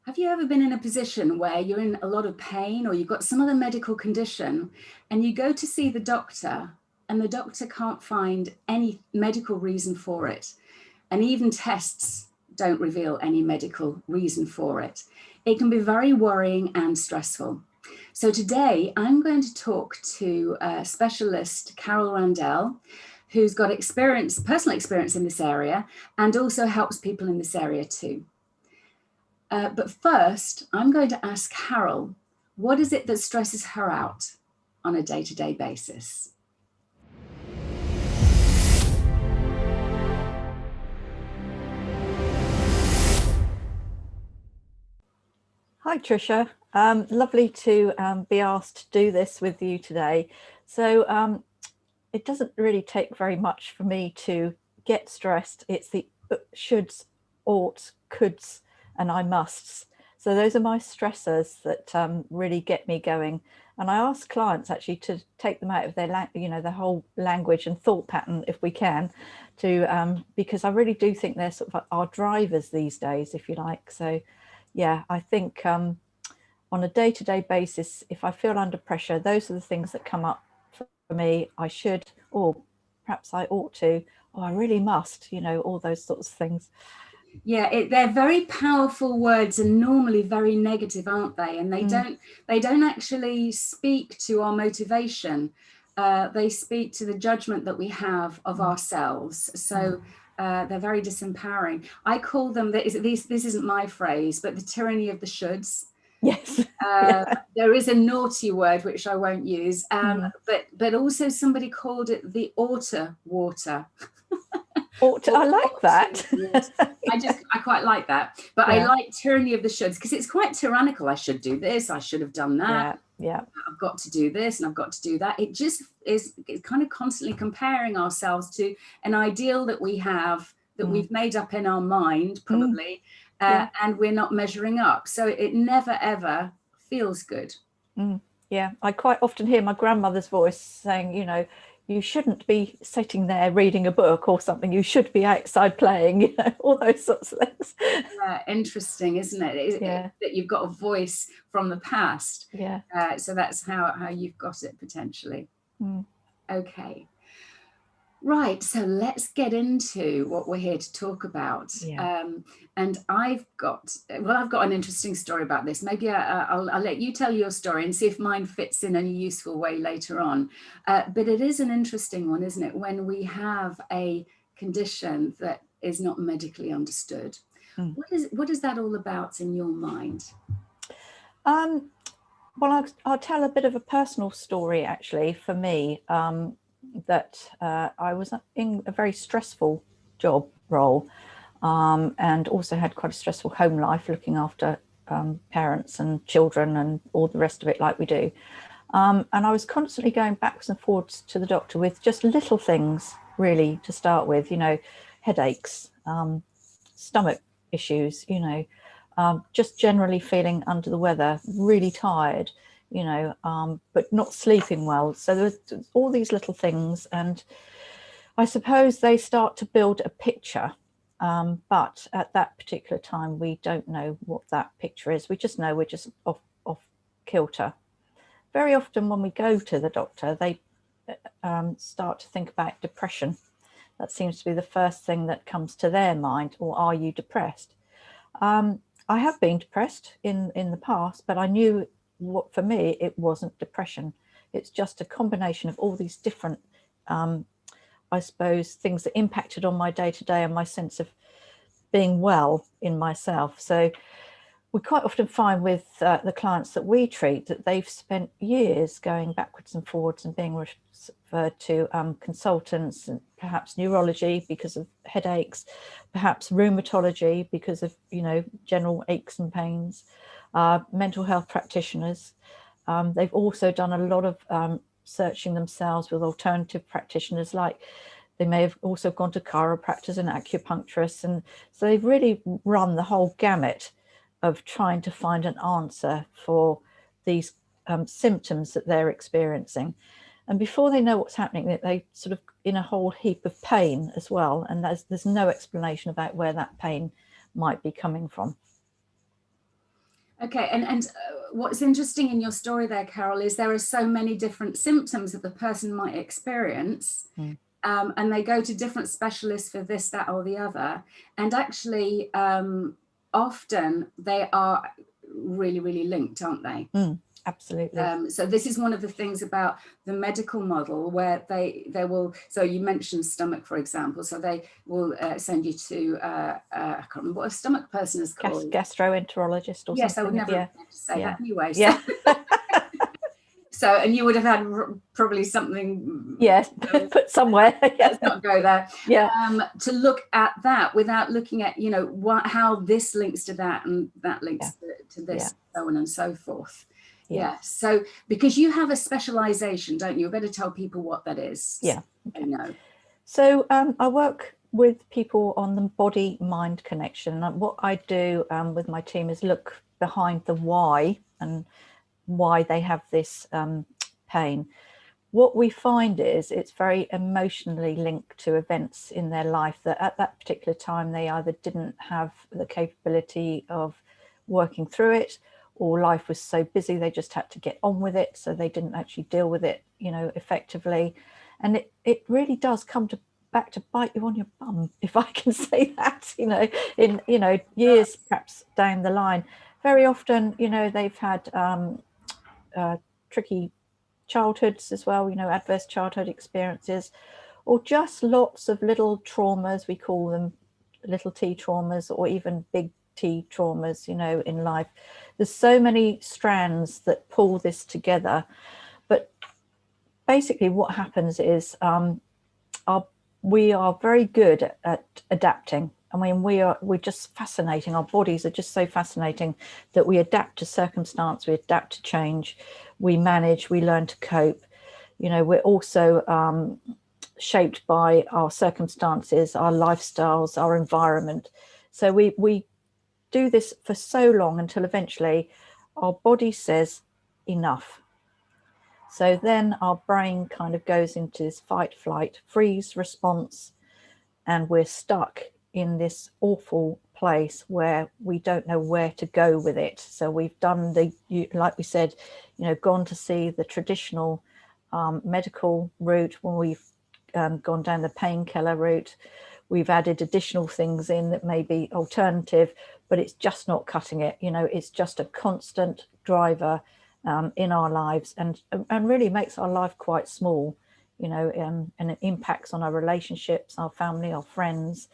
Have you ever been in a position where you're in a lot of pain or you've got some other medical condition and you go to see the doctor and the doctor can't find any medical reason for it? And even tests don't reveal any medical reason for it. It can be very worrying and stressful. So today I'm going to talk to specialist Carole Randell, who's got personal experience in this area, and also helps people in this area too. But first, I'm going to ask Carole, what is it that stresses her out on a day-to-day basis? Hi, Tricia. Lovely to be asked to do this with you today. So it doesn't really take very much for me to get stressed. It's the shoulds, oughts, coulds, and I musts. So those are my stressors that really get me going. And I ask clients actually to take them out of their, the whole language and thought pattern, if we can, to because I really do think they're sort of our drivers these days, if you like. So yeah, I think on a day-to-day basis, if I feel under pressure, those are the things that come up for me. I should, or perhaps I ought to, or I really must, all those sorts of things. Yeah, they're very powerful words and normally very negative, aren't they? And they don't actually speak to our motivation. They speak to the judgment that we have of ourselves. So they're very disempowering. I call them, this isn't my phrase, but the tyranny of the shoulds. Yes. There is a naughty word which I won't use, but also somebody called it the oughta water. I like that. I quite like that, but I like tyranny of the shoulds because it's quite tyrannical. I should do this, I should have done that. Yeah. I've got to do this and I've got to do that. It just is kind of constantly comparing ourselves to an ideal that we have, that we've made up in our mind probably, and we're not measuring up. So it never ever feels good. Yeah, I quite often hear my grandmother's voice saying, you shouldn't be sitting there reading a book or something. You should be outside playing, all those sorts of things. Yeah, interesting, isn't it? That you've got a voice from the past. Yeah. So that's how you've got it potentially. Okay. Right, so let's get into what we're here to talk about. And I've got an interesting story about this. Maybe I'll let you tell your story and see if mine fits in any useful way later on. But it is an interesting one, isn't it? When we have a condition that is not medically understood. What is that all about in your mind? Well, I'll tell a bit of a personal story, actually, for me, that I was in a very stressful job role and also had quite a stressful home life, looking after parents and children and all the rest of it like we do. And I was constantly going backwards and forwards to the doctor with just little things, really, to start with, headaches, stomach issues, just generally feeling under the weather, really tired, but not sleeping well. So there's all these little things, and I suppose they start to build a picture. But at that particular time, we don't know what that picture is. We just know we're just off kilter. Very often when we go to the doctor, they start to think about depression. That seems to be the first thing that comes to their mind. Or are you depressed? I have been depressed in the past, but I knew what, for me, it wasn't depression. It's just a combination of all these different, I suppose, things that impacted on my day-to-day and my sense of being well in myself. So we quite often find with the clients that we treat that they've spent years going backwards and forwards and being referred to consultants, and perhaps neurology because of headaches, perhaps rheumatology because of general aches and pains, mental health practitioners. They've also done a lot of searching themselves with alternative practitioners, like they may have also gone to chiropractors and acupuncturists, and so they've really run the whole gamut of trying to find an answer for these symptoms that they're experiencing. And before they know what's happening, they sort of in a whole heap of pain as well. And there's no explanation about where that pain might be coming from. Okay, and what's interesting in your story there, Carole, is there are so many different symptoms that the person might experience, and they go to different specialists for this, that, or the other. And actually, often they are really, really linked, aren't they? Absolutely. So this is one of the things about the medical model, where they will, so you mentioned stomach, for example, so they will send you to, I can't remember what a stomach person is called. Gastroenterologist or yes, something. I would never yeah. say that anyway. Yeah. So, and you would have had probably something. Yes, put somewhere. Let's not go there. Yeah. To look at that without looking at, you know, how this links to that and that links to this, so on and so forth. Yeah. So, because you have a specialization, don't you? You better tell people what that is. Yeah. Okay. I know. So I work with people on the body-mind connection. And what I do with my team is look behind the why and why they have this pain. What we find is it's very emotionally linked to events in their life that at that particular time they either didn't have the capability of working through it, or life was so busy they just had to get on with it, so they didn't actually deal with it, you know, effectively. And it really does come back to bite you on your bum, if I can say that, you know, in, you know, years perhaps down the line. Very often, you know, they've had tricky childhoods as well, you know, adverse childhood experiences, or just lots of little traumas, we call them little t traumas, or even big T traumas, you know, in life. There's so many strands that pull this together. But basically what happens is we are very good at adapting. I mean, we're just fascinating. Our bodies are just so fascinating that we adapt to circumstance, we adapt to change, we manage, we learn to cope. You know, we're also shaped by our circumstances, our lifestyles, our environment. So we do this for so long until eventually our body says enough. So then our brain kind of goes into this fight, flight, freeze response, and we're stuck in this awful place where we don't know where to go with it. So we've done like we said, you know, gone to see the traditional medical route, when we've gone down the painkiller route. We've added additional things in that may be alternative, but it's just not cutting it. You know, it's just a constant driver in our lives, and really makes our life quite small, you know, and it impacts on our relationships, our family, our friends,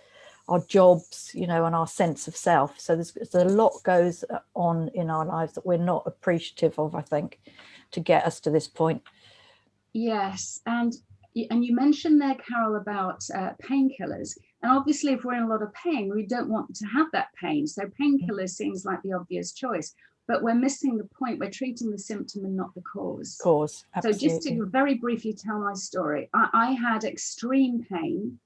our jobs, you know, and our sense of self. So there's a lot goes on in our lives that we're not appreciative of, I think, to get us to this point. Yes, and you mentioned there, Carole, about painkillers. And obviously, if we're in a lot of pain, we don't want to have that pain. So painkillers seems like the obvious choice, but we're missing the point. We're treating the symptom and not the cause. Absolutely. So just to very briefly tell my story, I had extreme pain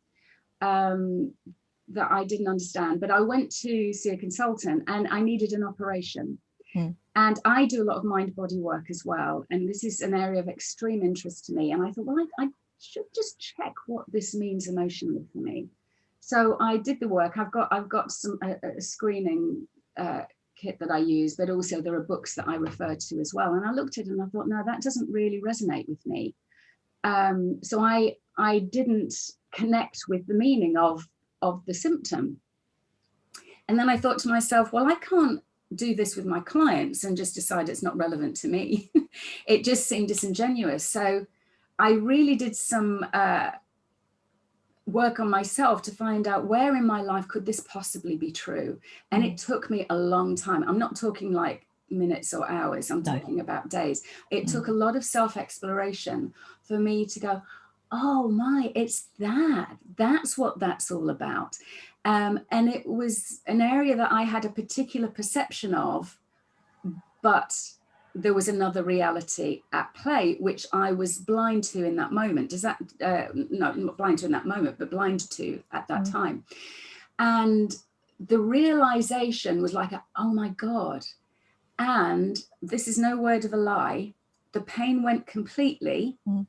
that I didn't understand, but I went to see a consultant and I needed an operation. And I do a lot of mind-body work as well. And this is an area of extreme interest to me. And I thought, well, I should just check what this means emotionally for me. So I did the work. I've got some a screening kit that I use, but also there are books that I refer to as well. And I looked at it and I thought, no, that doesn't really resonate with me. So I didn't connect with the meaning of the symptom. And then I thought to myself, well, I can't do this with my clients and just decide it's not relevant to me. It just seemed disingenuous. So I really did some work on myself to find out where in my life could this possibly be true. And it took me a long time. I'm not talking like minutes or hours, I'm talking about days. It took a lot of self-exploration for me to go, oh my, it's that's what that's all about. And it was an area that I had a particular perception of, but there was another reality at play, which I was blind to in that moment. Does that, no, not blind to in that moment, but blind to at that time. And the realization was like, oh my God. And this is no word of a lie. The pain went completely and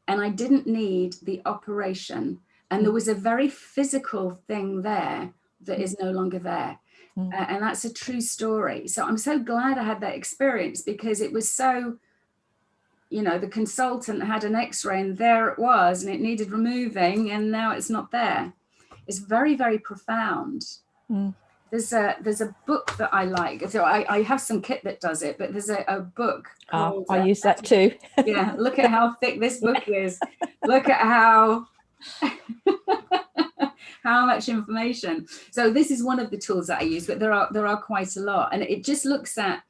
I didn't need the operation. And there was a very physical thing there that is no longer there. And that's a true story. So I'm so glad I had that experience, because it was so, you know, the consultant had an x-ray and there it was, and it needed removing, and now it's not there. It's very, very profound. There's a book that I like. So I have some kit that does it, but there's a book called, I use that too. Yeah, look at how thick this book is. Look at how how much information. So this is one of the tools that I use, but there are quite a lot. And it just looks at,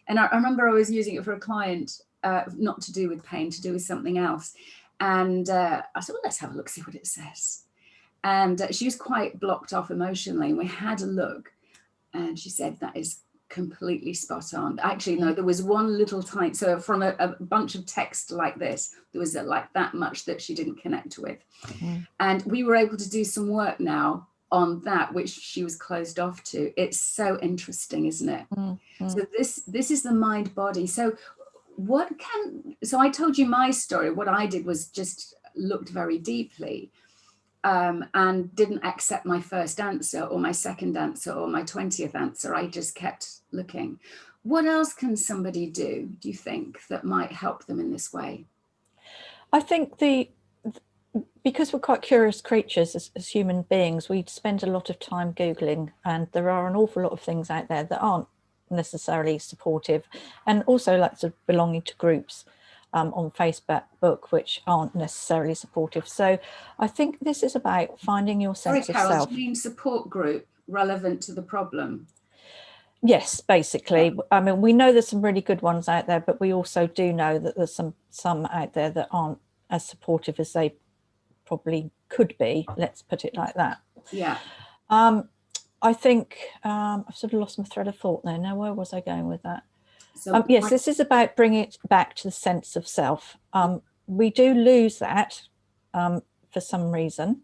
and I remember I was using it for a client, not to do with pain, to do with something else. And I said, well, let's have a look, see what it says. And she was quite blocked off emotionally. And we had a look, and she said, that is completely spot on. Actually, no, there was one little tiny, so from a bunch of text like this, there was like that much that she didn't connect with. And we were able to do some work now on that, which she was closed off to. It's so interesting, isn't it? So this is the mind body. So so I told you my story. What I did was just looked very deeply, and didn't accept my first answer or my second answer or my 20th answer. I just kept looking. What else can somebody do you think, that might help them in this way? I think because we're quite curious creatures as human beings, we spend a lot of time Googling, and there are an awful lot of things out there that aren't necessarily supportive, and also like sort of belonging to groups on Facebook, which aren't necessarily supportive. So I think this is about finding your sense of self. Do you mean support group relevant to the problem? Yes, basically. I mean, we know there's some really good ones out there, but we also do know that there's some out there that aren't as supportive as they probably could be. Let's put it like that. Yeah. I think I've sort of lost my thread of thought there. Now, where was I going with that? So yes, this is about bringing it back to the sense of self. We do lose that for some reason,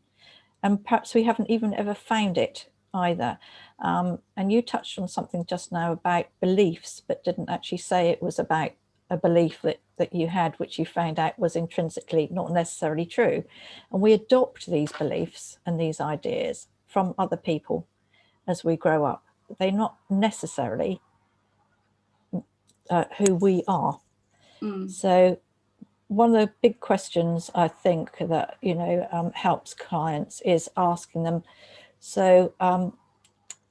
and perhaps we haven't even ever found it either. And you touched on something just now about beliefs, but didn't actually say it was about a belief that you had, which you found out was intrinsically not necessarily true. And we adopt these beliefs and these ideas from other people as we grow up. They're not necessarily who we are. So one of the big questions I think that, you know, helps clients is asking them, so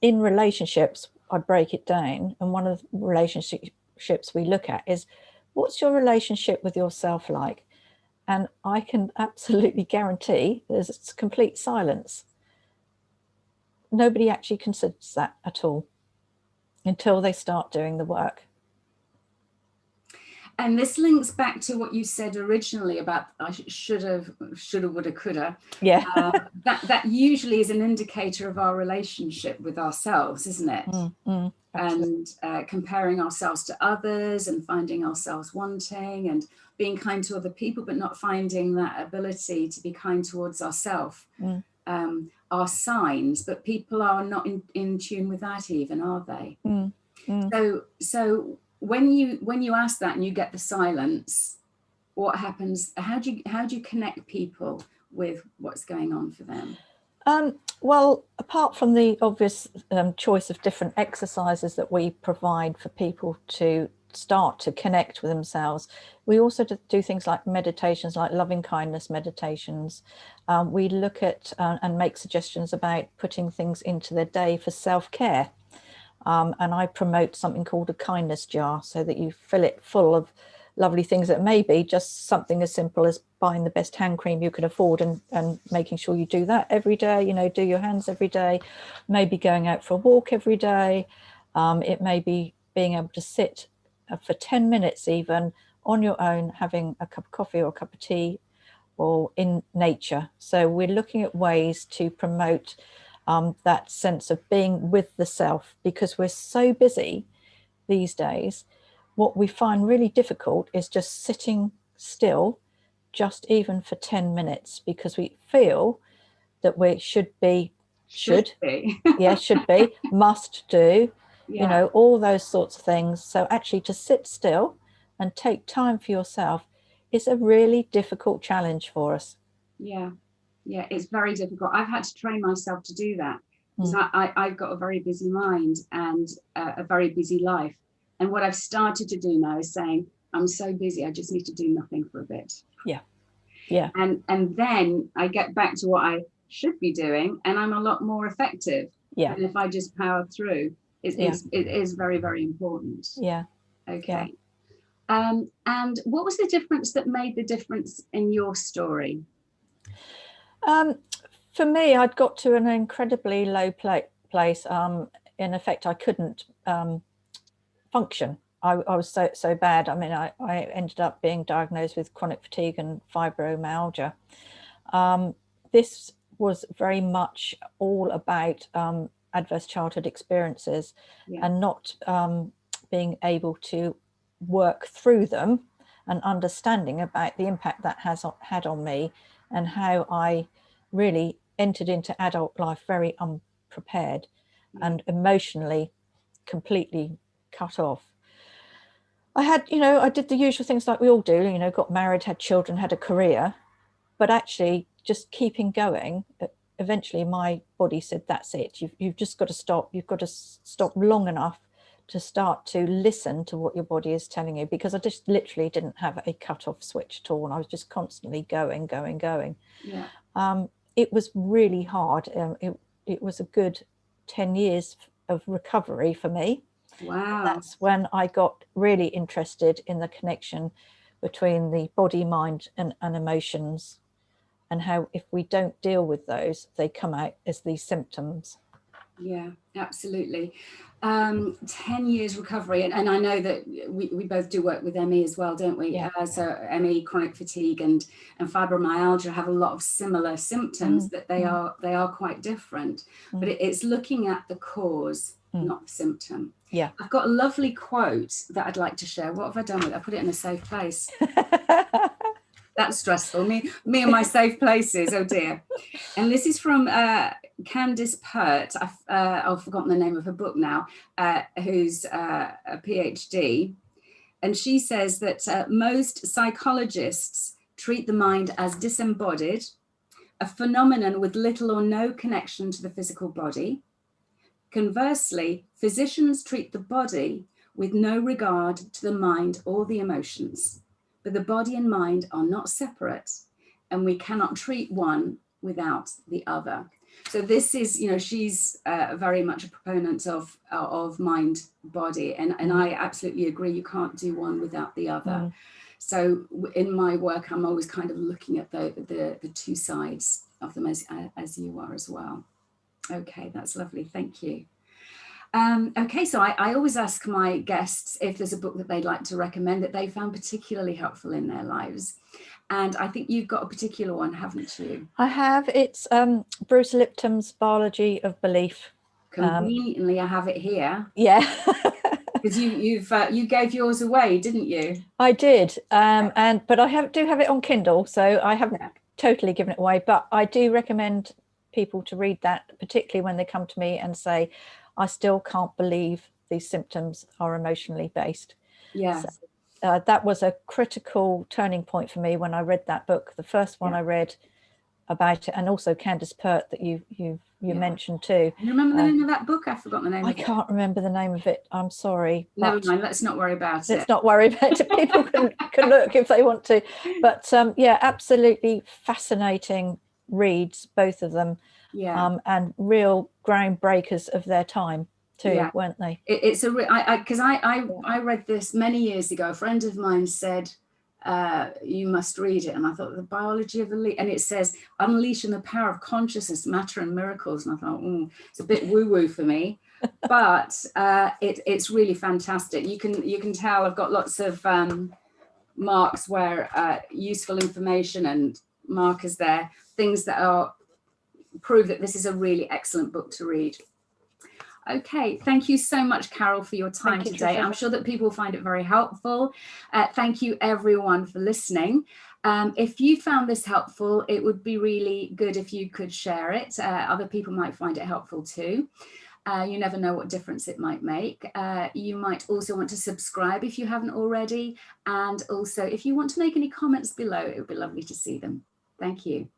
in relationships, I break it down, and one of the relationships we look at is, what's your relationship with yourself like? And I can absolutely guarantee there's complete silence. Nobody actually considers that at all until they start doing the work. And this links back to what you said originally about I should have, woulda, coulda. Yeah. That usually is an indicator of our relationship with ourselves, isn't it? And comparing ourselves to others and finding ourselves wanting and being kind to other people, but not finding that ability to be kind towards ourselves. Are signs, but people are not in tune with that even, are they? So when you ask that and you get the silence, what happens? How do you connect people with what's going on for them? Well, apart from the obvious choice of different exercises that we provide for people to start to connect with themselves, we also do things like meditations, like loving kindness meditations. We look at and make suggestions about putting things into their day for self-care. And I promote something called a kindness jar, so that you fill it full of lovely things that may be just something as simple as buying the best hand cream you can afford and making sure you do that every day, you know, do your hands every day, maybe going out for a walk every day. It may be being able to sit for 10 minutes even on your own, having a cup of coffee or a cup of tea, or in nature. So we're looking at ways to promote that sense of being with the self, because we're so busy these days. What we find really difficult is just sitting still, just even for 10 minutes, because we feel that we should be, must do, you know, all those sorts of things. So actually to sit still and take time for yourself is a really difficult challenge for us. Yeah, it's very difficult. I've had to train myself to do that. because I've got a very busy mind and a very busy life. And what I've started to do now is saying, I'm so busy, I just need to do nothing for a bit. Yeah. Yeah. And then I get back to what I should be doing, and I'm a lot more effective than if I just power through. It is very, very important. Yeah. Okay. Yeah. And what was the difference that made the difference in your story? For me, I'd got to an incredibly low place. In effect, I couldn't function. I was so bad. I mean, I ended up being diagnosed with chronic fatigue and fibromyalgia. This was very much all about adverse childhood experiences and not being able to work through them, and understanding about the impact that has had on me, and how I really entered into adult life very unprepared and emotionally completely cut off. I had, I did the usual things like we all do, got married, had children, had a career, but actually just keeping going, eventually my body said, that's it. You've just got to stop. You've got to stop long enough to start to listen to what your body is telling you, because I just literally didn't have a cut-off switch at all. And I was just constantly going. Yeah. It was really hard. It was a good 10 years of recovery for me. Wow. That's when I got really interested in the connection between the body, mind, and emotions, and how if we don't deal with those, they come out as these symptoms. Yeah, absolutely. 10 years recovery. And I know that we both do work with ME as well, don't we? Yeah. So ME, chronic fatigue and fibromyalgia have a lot of similar symptoms, that they are quite different. But it's looking at the cause, not the symptom. Yeah. I've got a lovely quote that I'd like to share. What have I done with it? I put it in a safe place. That's stressful. Me and my safe places. Oh dear. And this is from Candice Pert. I've forgotten the name of her book now. Who's a PhD, and she says that most psychologists treat the mind as disembodied, a phenomenon with little or no connection to the physical body. Conversely, physicians treat the body with no regard to the mind or the emotions. But the body and mind are not separate, and we cannot treat one without the other. So this is, she's very much a proponent of mind, body, and I absolutely agree. You can't do one without the other. So in my work, I'm always kind of looking at the two sides of them, as you are as well. Okay, that's lovely. Thank you. Okay, so I always ask my guests if there's a book that they'd like to recommend that they found particularly helpful in their lives. And I think you've got a particular one, haven't you? I have. It's Bruce Lipton's Biology of Belief. Conveniently, I have it here. Yeah. Because you gave yours away, didn't you? I did. But I do have it on Kindle, so I haven't totally given it away. But I do recommend people to read that, particularly when they come to me and say, I still can't believe these symptoms are emotionally based. Yes. So, that was a critical turning point for me when I read that book, the first one I read about it, and also Candice Pert that you mentioned too. You remember the name of that book? I've forgotten the name of it. I can't remember the name of it. I'm sorry. Never mind. Let's not worry about it. Let's not worry about it. People can look if they want to. But yeah, absolutely fascinating reads, both of them. Yeah. And real groundbreakers of their time too, weren't they? It's because I read this many years ago. A friend of mine said, you must read it, and I thought, the Biology of Belief, and it says unleashing the power of consciousness, matter and miracles, and I thought, it's a bit woo-woo for me, but it's really fantastic. You can tell I've got lots of marks where useful information and markers there, things that are prove that this is a really excellent book to read. Okay, thank you so much, Carole, for your time today. I'm sure that people find it very helpful. Thank you, everyone, for listening. If you found this helpful, it would be really good if you could share it. Other people might find it helpful too. You never know what difference it might make. You might also want to subscribe if you haven't already. And also, if you want to make any comments below, it would be lovely to see them. Thank you.